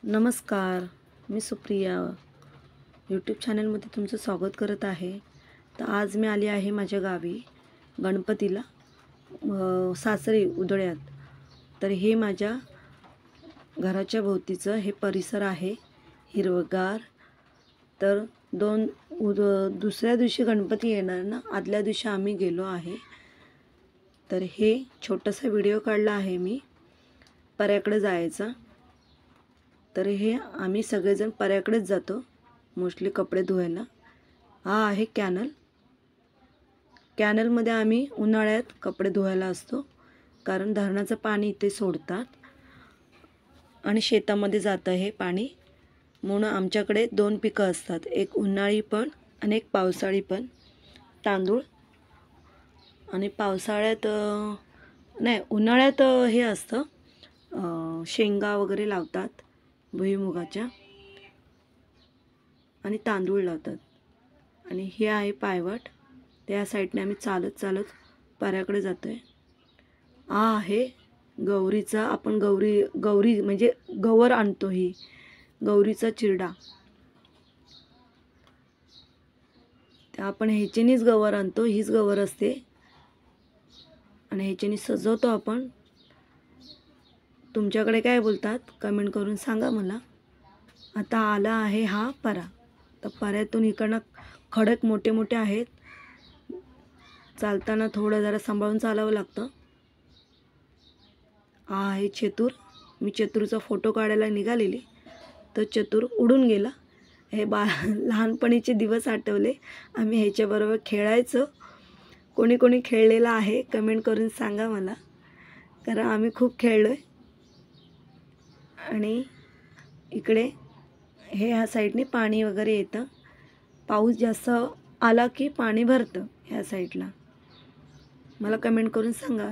नमस्कार, मी सुप्रिया यूट्यूब चॅनलमध्ये तुमचं स्वागत करत आहे। तर आज मी आली आहे माझ्या गावी गणपतीला सासरी उदळ्यात। तर हे माझ्या घराच्या भोवतीचं हे परिसर आहे हिरवगार। तर दुसऱ्या दिवशी गणपती येणार ना, आदल्या दिवशी आम्ही गेलो आहे। तर हे छोटासा व्हिडिओ काढला आहे मी पर्याकडे जायचा। तर हे आम्ही सगळेजण पर्याकडेच जातो मोस्टली कपडे धुवायला। हा आहे कॅनलमध्ये आम्ही उन्हाळ्यात कपडे धुवायला असतो, कारण धरणाचं पाणी इथे सोडतात आणि शेतामध्ये जातं हे पाणी। म्हणून आमच्याकडे 2 पिकं असतात, एक उन्हाळी पण आणि एक पावसाळी पण। तांदूळ आणि पावसाळ्यात नाही, उन्हाळ्यात हे असतं शेंगा वगैरे लावतात भुईमुगाच्या, आणि तांदूळ लावतात। आणि हे आहे पायवाट, त्या साईडने आम्ही चालत चालत पर्याकडे जातोय। हा आहे गौरीचा, आपण गौरी म्हणजे गवर आणतो, ही गौरीचा चिरडा। त्या आपण ह्याच्यानीच गवर आणतो, हीच गवर असते आणि ह्याच्यानी सजवतो आपण। तुमच्याकडे काय बोलतात कमेंट करून सांगा मला। आता आला आहे हा परा। तर पऱ्यातून इकडनं खडक मोठे मोठे आहेत, चालताना थोडं जरा सांभाळून चालावं लागतं। हा आहे चतुर, मी चतुरचा फोटो काढायला निघालेली तर चतुर उडून गेला। हे लहानपणीचे दिवस आठवले, आम्ही ह्याच्याबरोबर खेळायचो। कोणी कोणी खेळलेलं आहे कमेंट करून सांगा मला, कारण आम्ही खूप खेळलो आहे। आणि इकडे हे ह्या साईडने पाणी वगैरे येतं, पाऊस जास्त आला की पाणी भरतं ह्या साईडला। मला कमेंट करून सांगा।